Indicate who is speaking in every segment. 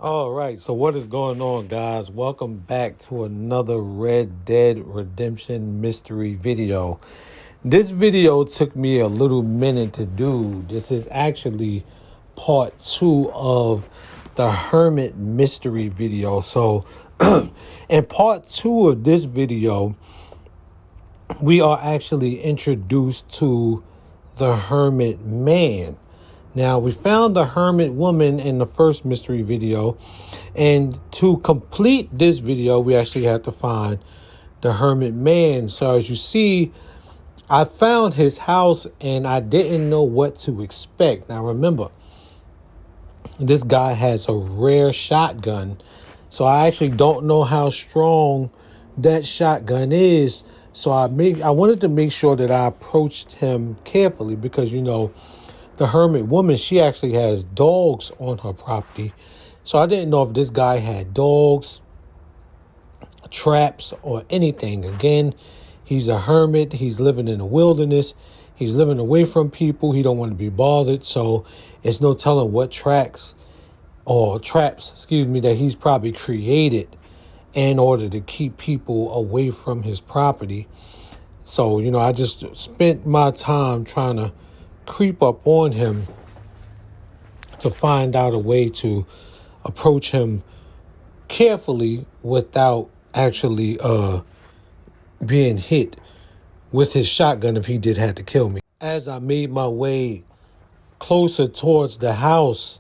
Speaker 1: All right, so what is going on, guys? Welcome back to another Red Dead Redemption mystery video. This video took me a little minute to do. This is actually part 2 of the Hermit mystery video. So in part 2 of this video, we are actually introduced to the Hermit man. Now, we found the hermit woman in the first mystery video, and to complete this video, we actually had to find the hermit man. So as you see, I found his house and I didn't know what to expect. Now, remember, this guy has a rare shotgun, so I actually don't know how strong that shotgun is. So I wanted to make sure that I approached him carefully because, the hermit woman, she actually has dogs on her property. So I didn't know if this guy had dogs, traps, or anything. Again, he's a hermit. He's living in the wilderness. He's living away from people. He don't want to be bothered. So it's no telling what traps, that he's probably created in order to keep people away from his property. So, I just spent my time trying to creep up on him to find out a way to approach him carefully without actually being hit with his shotgun if he did have to kill me. As I made my way closer towards the house,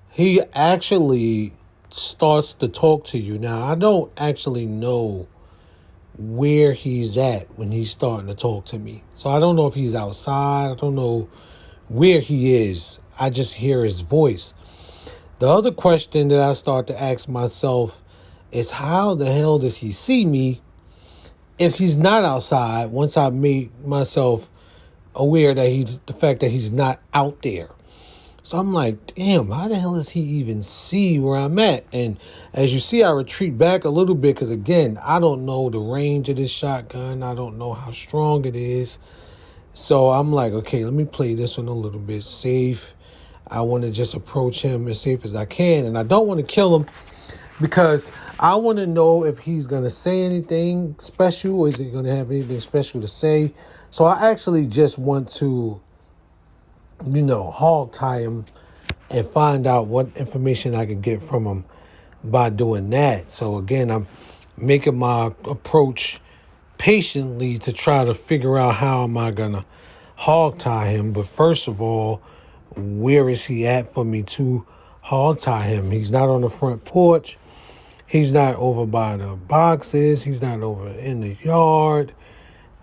Speaker 1: he actually starts to talk to you. Now, I don't actually know where he's at when he's starting to talk to me. So I don't know if he's outside. I don't know where he is. I just hear his voice. The other question that I start to ask myself is, how the hell does he see me if he's not outside once I made myself aware that the fact that he's not out there? So I'm like, damn, how the hell does he even see where I'm at? And as you see, I retreat back a little bit because, again, I don't know the range of this shotgun. I don't know how strong it is. So I'm like, okay, let me play this one a little bit safe. I want to just approach him as safe as I can. And I don't want to kill him because I want to know if he's going to say anything special or is he going to have anything special to say. So I actually just want to hog tie him and find out what information I can get from him by doing that. So again, I'm making my approach patiently to try to figure out how am I gonna hog tie him. But first of all, where is he at for me to hog tie him? He's not on the front porch. He's not over by the boxes. He's not over in the yard.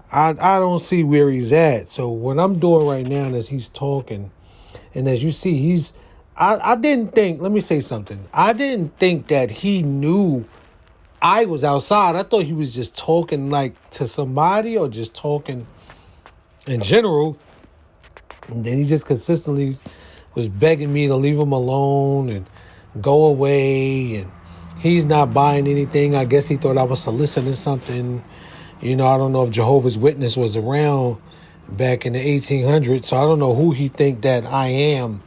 Speaker 1: I don't see where he's at. So what I'm doing right now is he's talking. And as you see, I didn't think, let me say something. I didn't think that he knew I was outside. I thought he was just talking like to somebody or just talking in general. And then he just consistently was begging me to leave him alone and go away. And he's not buying anything. I guess he thought I was soliciting something. I don't know if Jehovah's Witness was around back in the 1800s, so I don't know who he think that I am,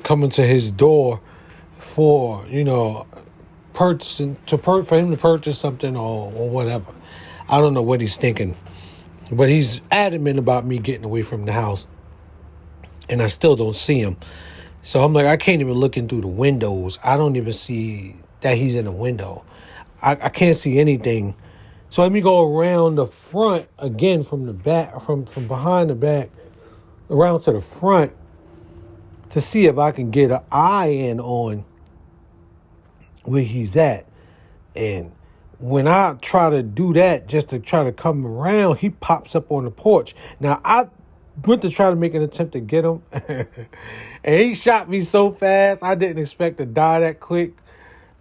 Speaker 1: coming to his door for, for him to purchase something or whatever. I don't know what he's thinking, but he's adamant about me getting away from the house, and I still don't see him. So I'm like, I can't even look in through the windows. I don't even see that he's in a window. I can't see anything. So let me go around the front again from the back, from behind the back, around to the front to see if I can get an eye in on where he's at. And when I try to do that, just to try to come around, he pops up on the porch. Now, I went to try to make an attempt to get him, and he shot me so fast, I didn't expect to die that quick.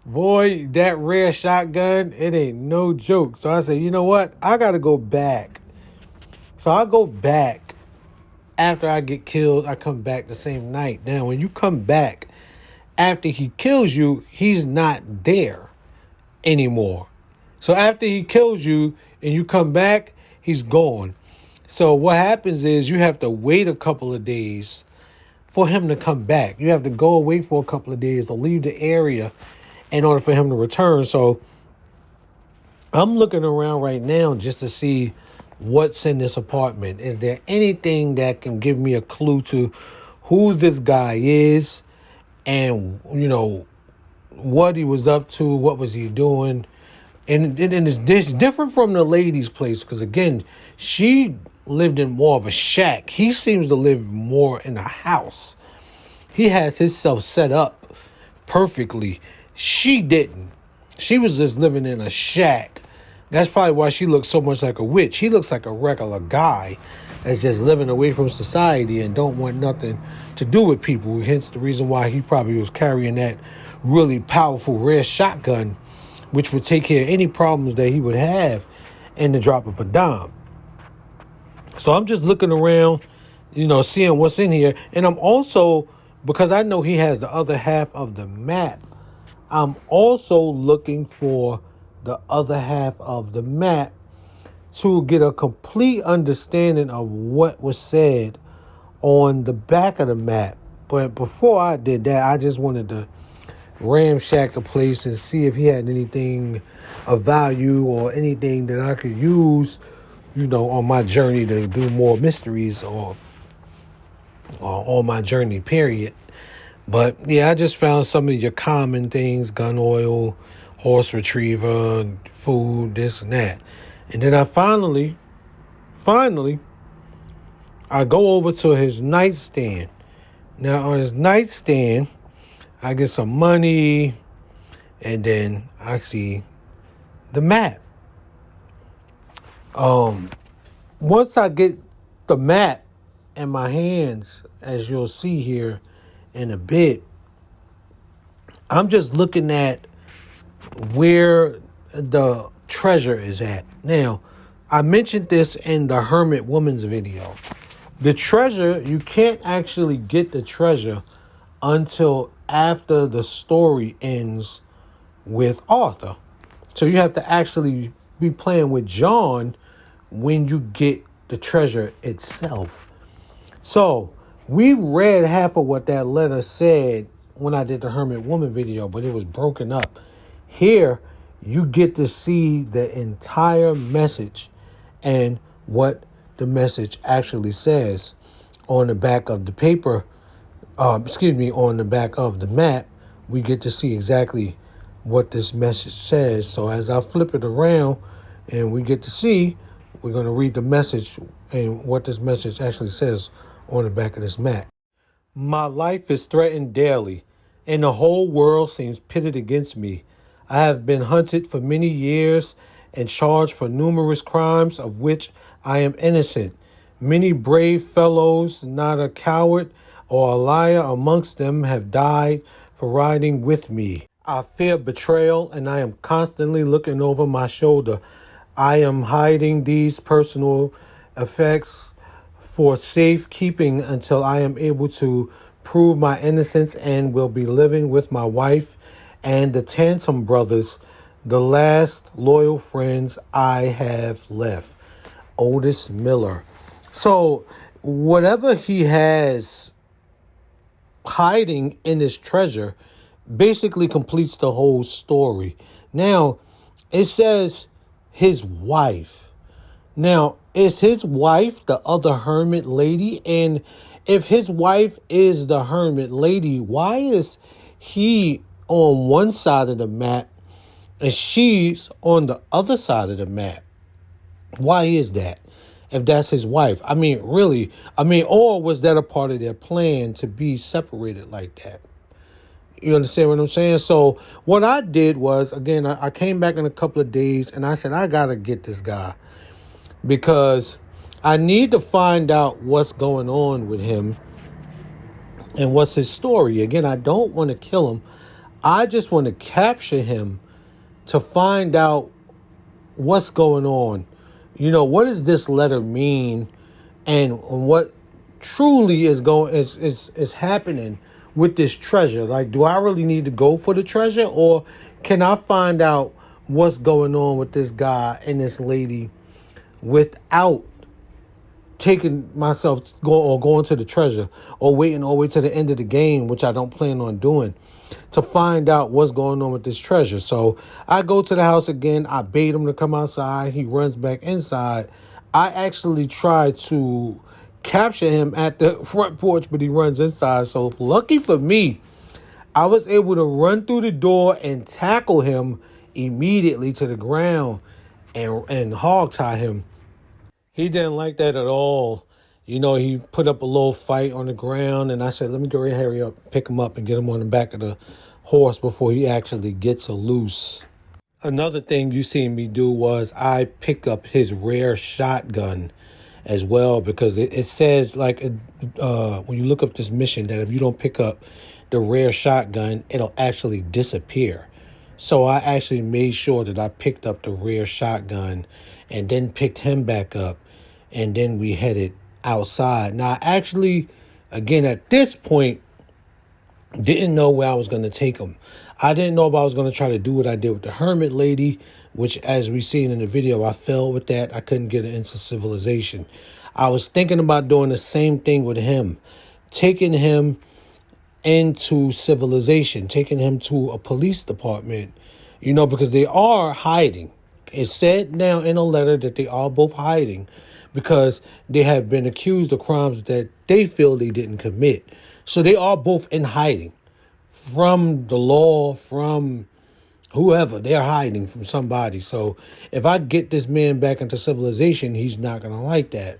Speaker 1: Boy, that rare shotgun, it ain't no joke. So I said, you know what? I got to go back. So I go back. After I get killed, I come back the same night. Now, when you come back after he kills you, he's not there anymore. So after he kills you and you come back, he's gone. So what happens is you have to wait a couple of days for him to come back. You have to go away for a couple of days or leave the area in order for him to return. So I'm looking around right now just to see what's in this apartment. Is there anything that can give me a clue to who this guy is and, what he was up to, what was he doing? And it's different from the lady's place because, again, she lived in more of a shack. He seems to live more in a house. He has himself set up perfectly. She didn't. She was just living in a shack. That's probably why she looks so much like a witch. He looks like a regular guy that's just living away from society and don't want nothing to do with people. Hence the reason why he probably was carrying that really powerful rare shotgun, which would take care of any problems that he would have in the drop of a dime. So I'm just looking around, seeing what's in here. And I'm also, because I know he has the other half of the map, I'm also looking for the other half of the map to get a complete understanding of what was said on the back of the map. But before I did that, I just wanted to ramshack the place and see if he had anything of value or anything that I could use, on my journey to do more mysteries or on my journey, period. But yeah, I just found some of your common things: gun oil, horse retriever, food, this and that. And then I finally, I go over to his nightstand. Now on his nightstand, I get some money, and then I see the map. Once I get the map in my hands, as you'll see here in a bit, I'm just looking at where the treasure is at. Now, I mentioned this in the Hermit Woman's video. The treasure, you can't actually get the treasure until after the story ends with Arthur. So you have to actually be playing with John when you get the treasure itself. So we read half of what that letter said when I did the Hermit Woman video, but it was broken up. Here, you get to see the entire message and what the message actually says on the back of the paper. On the back of the map, we get to see exactly what this message says. So as I flip it around and we get to see, we're going to read the message and what this message actually says on the back of this map. My life is threatened daily, and the whole world seems pitted against me. I have been hunted for many years and charged for numerous crimes of which I am innocent. Many brave fellows, not a coward or a liar amongst them, have died for riding with me. I fear betrayal, and I am constantly looking over my shoulder. I am hiding these personal effects for safekeeping until I am able to prove my innocence, and will be living with my wife and the Tantum brothers, the last loyal friends I have left. Otis Miller. So whatever he has hiding in his treasure basically completes the whole story. Now, it says his wife. Now, is his wife the other hermit lady? And if his wife is the hermit lady, why is he on one side of the map and she's on the other side of the map? Why is that? If that's his wife, or was that a part of their plan to be separated like that? You understand what I'm saying? So what I did was, again, I came back in a couple of days and I said, I got to get this guy because I need to find out what's going on with him and what's his story. Again, I don't want to kill him. I just want to capture him to find out what's going on. What does this letter mean, and what truly is happening with this treasure? Like, do I really need to go for the treasure, or can I find out what's going on with this guy and this lady without taking myself going to the treasure or waiting all the way to the end of the game, which I don't plan on doing, to find out what's going on with this treasure. So I go to the house again. I bait him to come outside. He runs back inside. I actually try to capture him at the front porch, but he runs inside. So lucky for me, I was able to run through the door and tackle him immediately to the ground and hog tie him. He didn't like that at all. You know, he put up a little fight on the ground, and I said, let me go ahead, hurry up, pick him up and get him on the back of the horse before he actually gets loose. Another thing you seen me do was I pick up his rare shotgun as well, because it says, like, when you look up this mission, that if you don't pick up the rare shotgun, it'll actually disappear. So I actually made sure that I picked up the rare shotgun and then picked him back up, and then we headed outside. Now, I actually, again, at this point, didn't know where I was going to take him. I didn't know if I was going to try to do what I did with the hermit lady, which, as we seen in the video, I failed with that. I couldn't get it into civilization. I was thinking about doing the same thing with him, taking him into civilization, taking him to a police department, you know, because they are hiding. It's said now in a letter that they are both hiding because they have been accused of crimes that they feel they didn't commit. So they are both in hiding from the law, from whoever. They're hiding from somebody. So if I get this man back into civilization, he's not going to like that.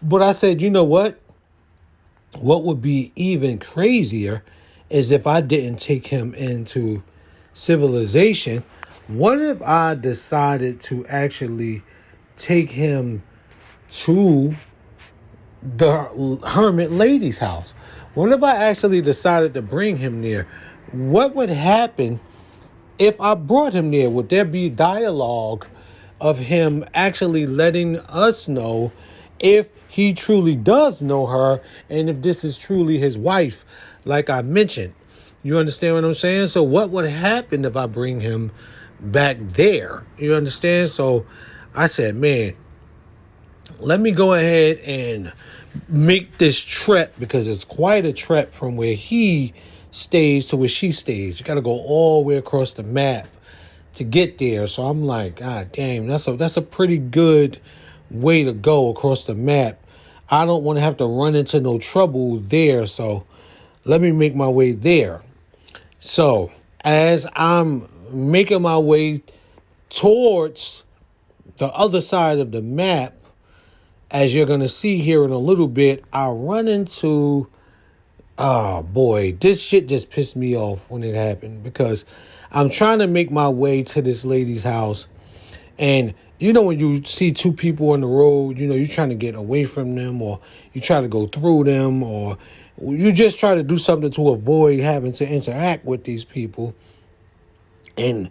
Speaker 1: But I said, you know what? What would be even crazier is if I didn't take him into civilization. What if I decided to actually take him to the hermit lady's house? What if I actually decided to bring him there? What would happen if I brought him there? Would there be dialogue of him actually letting us know if he truly does know her and if this is truly his wife, like I mentioned? You understand what I'm saying? So what would happen if I bring him back there? You understand? So I said, man, let me go ahead and make this trek, because it's quite a trek from where he stays to where she stays. You got to go all the way across the map to get there. So I'm like, God damn, that's a pretty good way to go across the map. I don't want to have to run into no trouble there. So let me make my way there. So as I'm making my way towards the other side of the map, as you're going to see here in a little bit, I run into, oh boy, this shit just pissed me off when it happened, because I'm trying to make my way to this lady's house. And you know, when you see two people on the road, you know, you're trying to get away from them, or you try to go through them, or you just try to do something to avoid having to interact with these people. And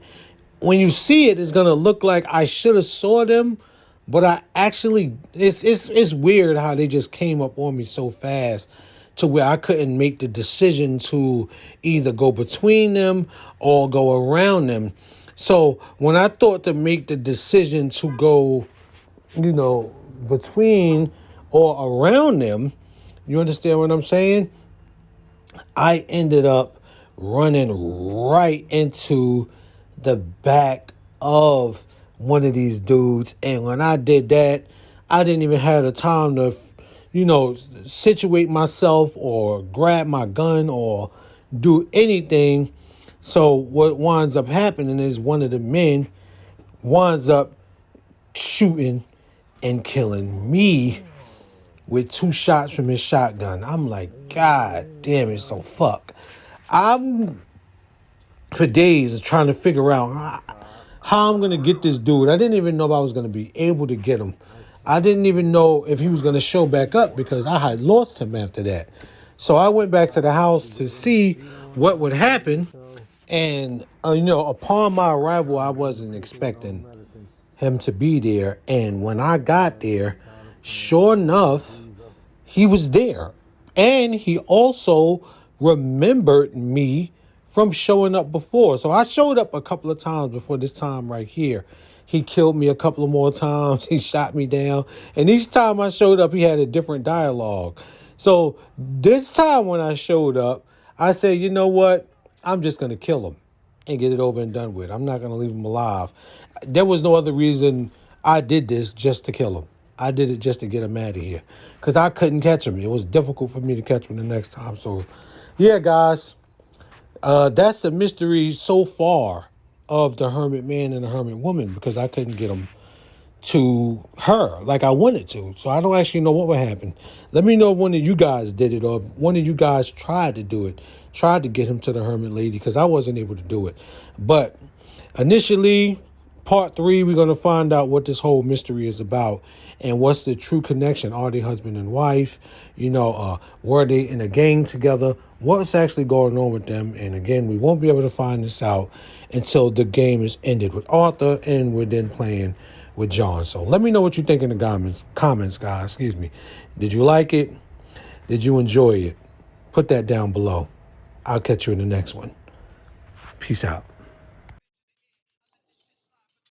Speaker 1: when you see it, it's going to look like I should have saw them. But I actually, it's weird how they just came up on me so fast to where I couldn't make the decision to either go between them or go around them. So when I thought to make the decision to go, you know, between or around them, you understand what I'm saying? I ended up running right into the back of one of these dudes. And when I did that, I didn't even have the time to, you know, situate myself or grab my gun or do anything. So what winds up happening is one of the men winds up shooting and killing me with 2 shots from his shotgun. I'm like, God damn it. So fuck. I'm for days trying to figure out how I'm going to get this dude. I didn't even know if I was going to be able to get him. I didn't even know if he was going to show back up, because I had lost him after that. So I went back to the house to see what would happen. And, you know, upon my arrival, I wasn't expecting him to be there. And when I got there, sure enough, he was there. And he also remembered me from showing up before. So I showed up a couple of times before this time right here. He killed me a couple of more times. He shot me down. And each time I showed up, he had a different dialogue. So this time when I showed up, I said, you know what? I'm just going to kill him and get it over and done with. I'm not going to leave him alive. There was no other reason I did this just to kill him. I did it just to get him out of here because I couldn't catch him. It was difficult for me to catch him the next time. So, yeah, guys, that's the mystery so far of the hermit man and the hermit woman, because I couldn't get him to her like I wanted to. So I don't actually know what would happen. Let me know if one of you guys did it, or if one of you guys tried to do it, tried to get him to the hermit lady, because I wasn't able to do it. But initially, part 3, we're going to find out what this whole mystery is about and what's the true connection. Are they husband and wife? Were they in a gang together? What's actually going on with them? And again, we won't be able to find this out until the game is ended with Arthur and we're then playing with John. So let me know what you think in the comments, guys. Excuse me. Did you like it? Did you enjoy it? Put that down below. I'll catch you in the next one. Peace out.